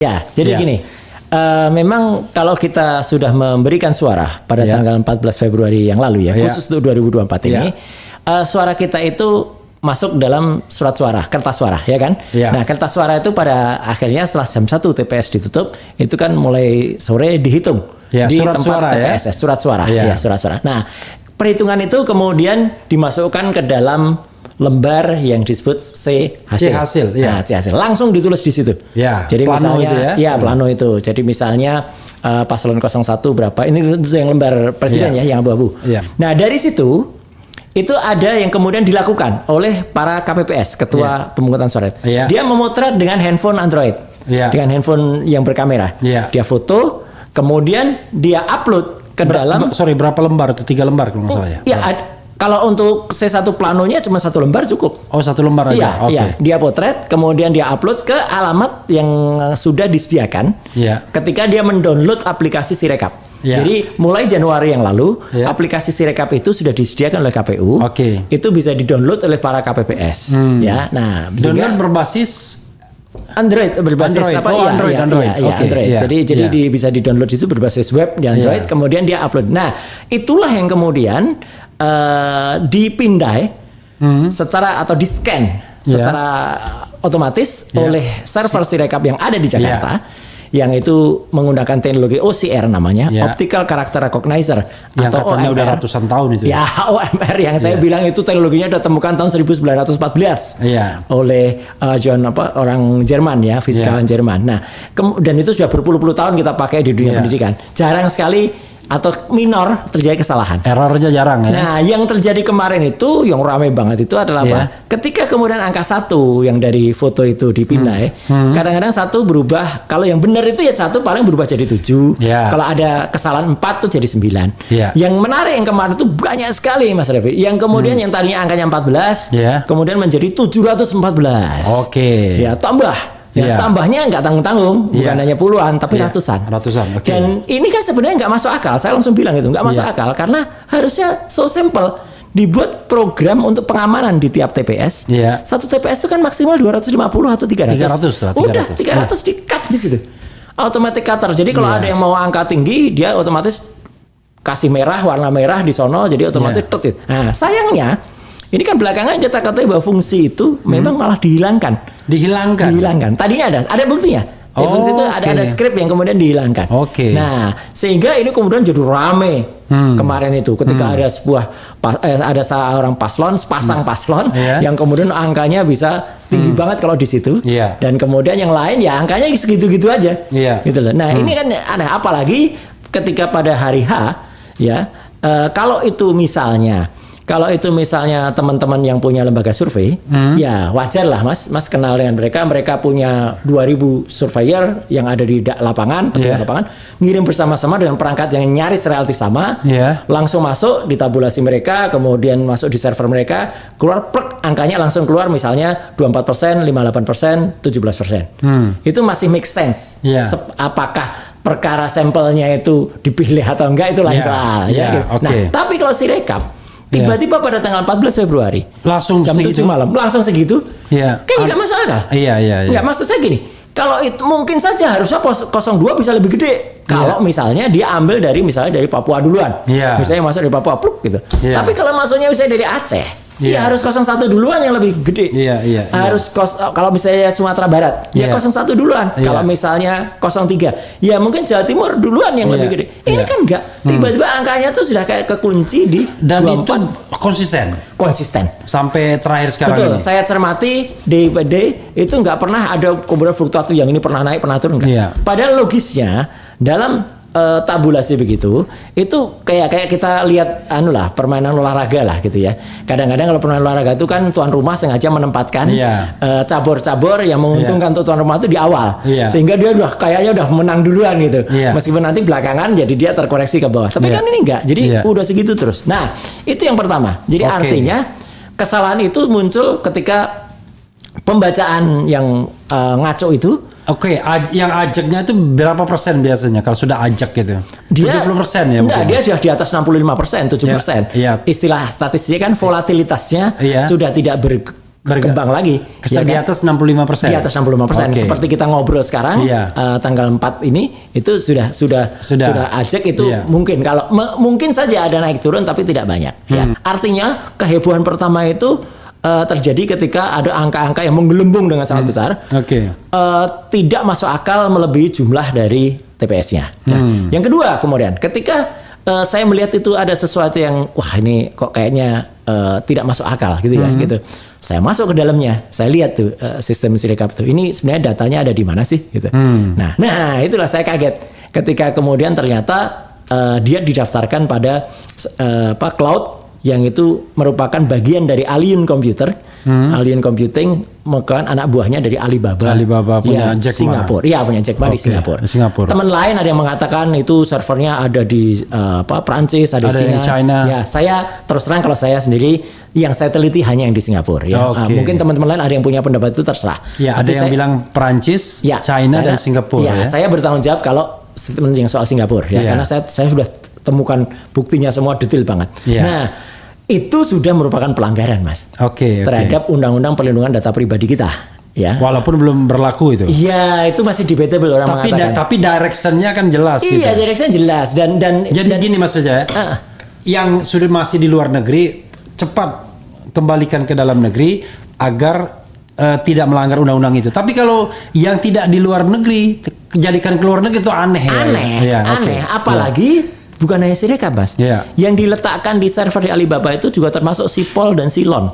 Ya, jadi gini. Memang kalau kita sudah memberikan suara pada tanggal 14 Februari yang lalu ya, khusus untuk 2024 ini, suara kita itu masuk dalam surat suara, kertas suara, ya kan? Nah, kertas suara itu pada akhirnya setelah jam 1 TPS ditutup, itu kan mulai sore dihitung di surat tempat suara, TPS, surat suara, ya surat suara. Nah, perhitungan itu kemudian dimasukkan ke dalam lembar yang disebut C hasil. Nah, C hasil langsung ditulis di situ. Jadi plano misalnya, itu plano itu. Jadi misalnya paslon 01 berapa? Ini itu yang lembar presiden yang abu-abu. Nah, dari situ itu ada yang kemudian dilakukan oleh para KPPS, ketua pemungutan suara. Dia memotret dengan handphone Android, dengan handphone yang berkamera. Dia foto, kemudian dia upload ke dalam. Berapa lembar? 3 lembar kalau nggak salah ya. Kalau untuk C1 planonya cuma 1 lembar cukup. Oh, 1 lembar aja. Iya. Dia potret, kemudian dia upload ke alamat yang sudah disediakan. Ketika dia mendownload aplikasi Sirekap. Jadi mulai Januari yang lalu, aplikasi Sirekap itu sudah disediakan oleh KPU. Itu bisa didownload oleh para KPPS. Ya, nah, download berbasis Android berbasis Android. Android. Jadi bisa di-download itu berbasis web di Android, kemudian dia upload. Nah, itulah yang kemudian dipindai secara atau di-scan secara otomatis oleh server Sirekap yang ada di Jakarta. Yang itu menggunakan teknologi OCR namanya, Optical Character Recognizer, yang atau katanya OMR. udah ratusan tahun itu. Ya, OMR yang saya bilang itu teknologinya udah temukan tahun 1914 oleh orang Jerman ya, fisikawan Jerman. Nah, dan itu sudah berpuluh-puluh tahun kita pakai di dunia pendidikan. Jarang sekali atau minor terjadi kesalahan. Errornya jarang ya. Nah, yang terjadi kemarin itu yang ramai banget itu adalah apa? Ketika kemudian angka 1 yang dari foto itu dipindai, kadang-kadang 1 berubah. Kalau yang benar itu ya 1 paling berubah jadi 7. Kalau ada kesalahan 4 tuh jadi 9. Yang menarik yang kemarin itu banyak sekali Mas Revi. Yang kemudian yang tadinya angkanya 14, kemudian menjadi 714. Ya, tambah. Tambahnya nggak tanggung-tanggung, bukan hanya puluhan, tapi ratusan. Dan ini kan sebenarnya nggak masuk akal. Saya langsung bilang itu nggak masuk akal karena harusnya so simple. Dibuat program untuk pengamanan di tiap TPS. Satu TPS itu kan maksimal 250 atau 300. Udah 300 di-cut di situ. Automatic cutter. Jadi kalau ada yang mau angka tinggi, dia otomatis kasih merah, warna merah di sono, jadi otomatis tut. Nah, sayangnya ini kan belakangan kita katakan bahwa fungsi itu memang malah dihilangkan. Tadinya ada buktinya. Fungsi itu ada skrip yang kemudian dihilangkan. Nah, sehingga ini kemudian jadi rame kemarin itu ketika ada seorang paslon, sepasang paslon yang kemudian angkanya bisa tinggi banget kalau di situ. Dan kemudian yang lain ya angkanya segitu-gitu aja. Gitu loh. Nah, ini kan aneh, apalagi ketika pada hari H kalau itu misalnya teman-teman yang punya lembaga survei, ya wajar lah Mas kenal dengan mereka. Mereka punya 2000 surveyor yang ada di lapangan, lapangan, ngirim bersama-sama dengan perangkat yang nyaris relatif sama, langsung masuk di tabulasi mereka, kemudian masuk di server mereka, keluar angkanya langsung keluar misalnya 24%, 58%, 17%. Itu masih make sense. Apakah perkara sampelnya itu dipilih atau enggak itu lain soal. Nah, tapi kalau Sirekap tiba-tiba pada tanggal 14 Februari langsung jam 7 malam langsung segitu, kayaknya nggak masuk akal. Nggak, maksud saya gini, kalau itu mungkin saja harusnya 02 bisa lebih gede kalau misalnya dia ambil dari Papua duluan, misalnya masuk dari Papua gitu. Tapi kalau masuknya misalnya dari Aceh, harus 01 duluan yang lebih gede. Harus kalau misalnya Sumatera Barat, 01 duluan. Kalau misalnya 03, ya mungkin Jawa Timur duluan yang lebih gede. Ini kan enggak. Tiba-tiba angkanya tuh sudah kayak kekunci di dan 24. itu konsisten sampai terakhir sekarang. Betul, ini. saya cermati day by day itu nggak pernah ada kemudian fluktuasi yang ini pernah naik pernah turun enggak. Padahal logisnya dalam tabulasi begitu itu kayak kita lihat permainan olahraga lah gitu ya. Kadang-kadang kalau permainan olahraga itu kan tuan rumah sengaja menempatkan cabur-cabur yang menguntungkan untuk tuan rumah itu di awal, sehingga dia kayaknya udah menang duluan gitu. Meskipun nanti belakangan jadi dia terkoreksi ke bawah. Tapi kan ini enggak. Jadi udah segitu terus. Nah, itu yang pertama. Jadi artinya kesalahan itu muncul ketika pembacaan yang ngaco itu. Yang ajaknya itu berapa persen biasanya kalau sudah ajak gitu? 70% ya? Enggak, dia sudah di atas 65%, 7%. Istilah statistiknya kan volatilitasnya sudah tidak berkembang lagi. Di atas 65%. Di atas 65%. Seperti kita ngobrol sekarang, tanggal 4 ini itu sudah ajak itu mungkin kalau mungkin saja ada naik turun tapi tidak banyak. Ya. Artinya kehebohan pertama itu terjadi ketika ada angka-angka yang menggelembung dengan sangat besar. Tidak masuk akal melebihi jumlah dari TPS-nya. Yang kedua kemudian ketika saya melihat itu ada sesuatu yang wah ini kok kayaknya tidak masuk akal gitu ya gitu. Saya masuk ke dalamnya, saya lihat tuh sistem Sirekap tuh. Ini sebenarnya datanya ada di mana sih gitu. Nah, itulah saya kaget ketika kemudian ternyata dia didaftarkan pada cloud yang itu merupakan bagian dari Alien Computer. Alien Computing merupakan anak buahnya dari Alibaba punya Jack Ma. Singapura. Iya, punya Jack Ma di Singapura. Teman lain ada yang mengatakan itu servernya ada di Prancis, ada di China. Ya, saya terus terang kalau saya sendiri yang saya teliti hanya yang di Singapura ya. Mungkin teman-teman lain ada yang punya pendapat itu terserah. Ya, ada yang bilang Prancis, China dan Singapura ya. Saya bertanggung jawab kalau statement yang soal Singapura ya, karena saya sudah temukan buktinya semua detail banget. Nah, itu sudah merupakan pelanggaran, Mas. Terhadap Undang-Undang Perlindungan Data Pribadi kita. Ya. Walaupun belum berlaku itu. Iya, itu masih debatable orang mengatakan. Tapi directionnya kan jelas. Iya, directionnya jelas dan jadi gini Mas Fajar, yang sudah masih di luar negeri cepat kembalikan ke dalam negeri agar tidak melanggar undang-undang itu. Tapi kalau yang tidak di luar negeri jadikan ke luar negeri itu aneh. Aneh. Apalagi bukan hanya Sirekap, Mas. Yang diletakkan di server di Alibaba itu juga termasuk Sipol dan Silon.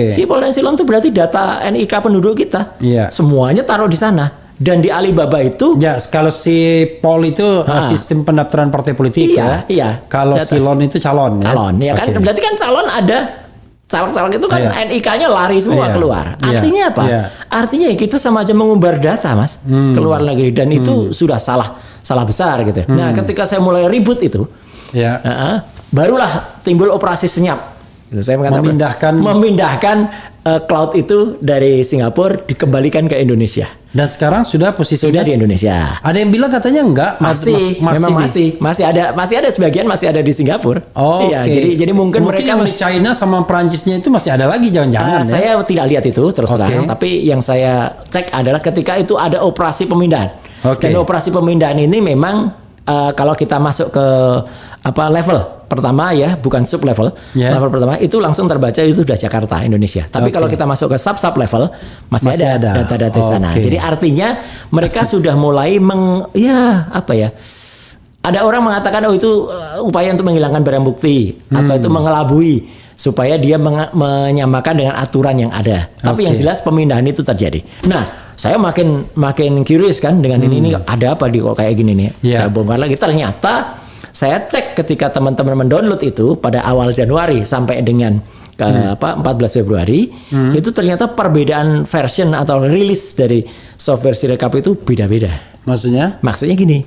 Sipol dan Silon itu berarti data NIK penduduk kita. Semuanya taruh di sana. Dan di Alibaba itu kalau Sipol itu sistem pendaftaran partai politik Kalau Silon itu calon ya kan. Berarti kan calon ada calon itu kan NIK-nya lari semua keluar. Artinya apa? Artinya kita sama aja mengumbar data, Mas, ke luar negeri dan itu sudah salah besar gitu. Nah, ketika saya mulai ribut itu, barulah timbul operasi senyap. Saya memindahkan cloud itu dari Singapura dikembalikan ke Indonesia. Dan sekarang sudah posisinya di Indonesia. Ada yang bilang katanya enggak, masih ada sebagian masih ada di Singapura. Jadi mungkin mereka yang di China sama Perancisnya itu masih ada lagi jangan-jangan. Saya tidak lihat itu terus terang, tapi yang saya cek adalah ketika itu ada operasi pemindahan. Dan operasi pemindahan ini memang kalau kita masuk ke level pertama ya, bukan sub level. Level pertama itu langsung terbaca itu sudah Jakarta, Indonesia. Tapi kalau kita masuk ke sub level masih ada data-data di sana. Jadi artinya mereka sudah mulai ada orang mengatakan itu upaya untuk menghilangkan barang bukti atau itu mengelabui supaya dia menyamakan dengan aturan yang ada. Tapi yang jelas pemindahan itu terjadi. Nah, saya makin curious kan dengan ini ada apa di kok kayak gini nih. Saya bongkar lagi, ternyata saya cek ketika teman-teman mendownload itu pada awal Januari sampai dengan 14 Februari itu ternyata perbedaan version atau rilis dari software Sirekap itu beda-beda. Maksudnya gini,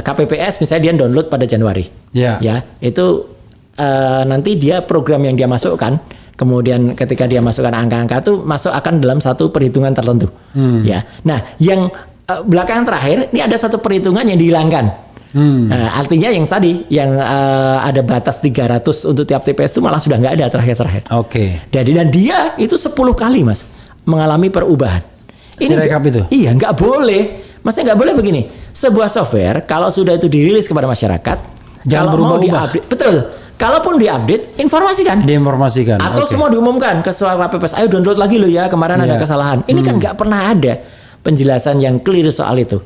KPPS misalnya dia download pada Januari. Ya, itu nanti dia program yang dia masukkan, kemudian ketika dia masukkan angka-angka itu masuk akan dalam satu perhitungan tertentu. Ya. Nah, yang belakangan terakhir ini ada satu perhitungan yang dihilangkan. Artinya yang tadi yang ada batas 300 untuk tiap TPS itu malah sudah nggak ada terakhir-terakhir. Dan dia itu 10 kali, Mas, mengalami perubahan. Sirekap itu? Iya, nggak boleh. Maksudnya nggak boleh begini. Sebuah software kalau sudah itu dirilis kepada masyarakat, jangan berubah-ubah. Betul. Kalaupun diupdate, informasikan. Diinformasikan. Atau semua diumumkan ke seluruh KPPS. Ayo download lagi loh ya, kemarin ada kesalahan. Ini kan nggak pernah ada penjelasan yang clear soal itu.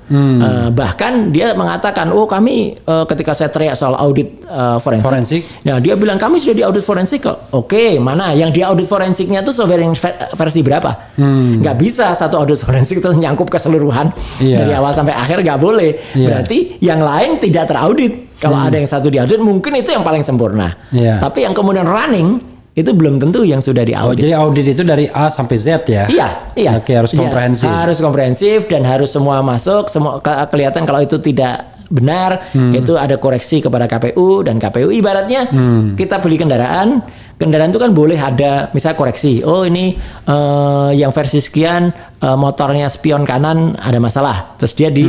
Bahkan dia mengatakan, kami ketika saya teriak soal audit forensik. Nah, dia bilang kami sudah di audit forensik kok. Oke, mana yang di audit forensiknya tuh software yang versi berapa? Nggak bisa satu audit forensik terus nyangkup keseluruhan dari awal sampai akhir, nggak boleh. Berarti yang lain tidak teraudit. Kalau ada yang satu diaudit, mungkin itu yang paling sempurna. Tapi yang kemudian running itu belum tentu yang sudah diaudit. Jadi audit itu dari A sampai Z ya? Iya. Harus komprehensif. Harus komprehensif dan harus semua masuk, semua kelihatan kalau itu tidak benar, itu ada koreksi kepada KPU dan KPU ibaratnya kita beli kendaraan itu kan boleh ada misalnya koreksi. Ini yang versi sekian motornya spion kanan ada masalah, terus dia di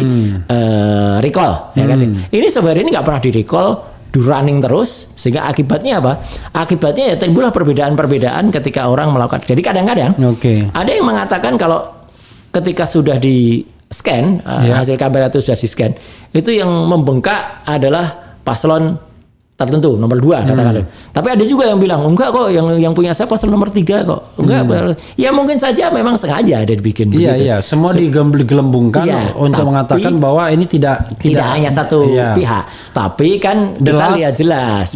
recall, ya kan? Ini software ini nggak pernah di recall running terus, sehingga akibatnya apa? Akibatnya ya timbullah perbedaan-perbedaan ketika orang melakukan. Jadi kadang-kadang ada yang mengatakan kalau ketika sudah di scan, hasil kamera itu sudah di scan, itu yang membengkak adalah paslon tertentu, nomor 2 katakanlah. Tapi ada juga yang bilang enggak kok, yang punya saya paslon nomor 3 kok. Enggak, ya mungkin saja memang sengaja ada dibikin. Iya, semua digelembungkan untuk mengatakan bahwa ini tidak hanya satu pihak. Tapi kan kita lihat jelas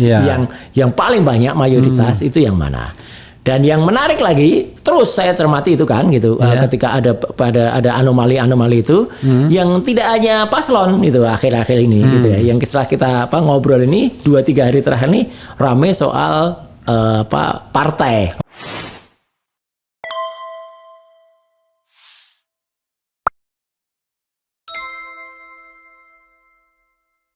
yang paling banyak mayoritas itu yang mana. Dan yang menarik lagi, terus saya cermati itu kan gitu, ketika ada anomali-anomali itu, yang tidak hanya paslon itu akhir-akhir ini gitu ya, yang setelah kita ngobrol ini 2-3 hari terakhir ini rame soal partai.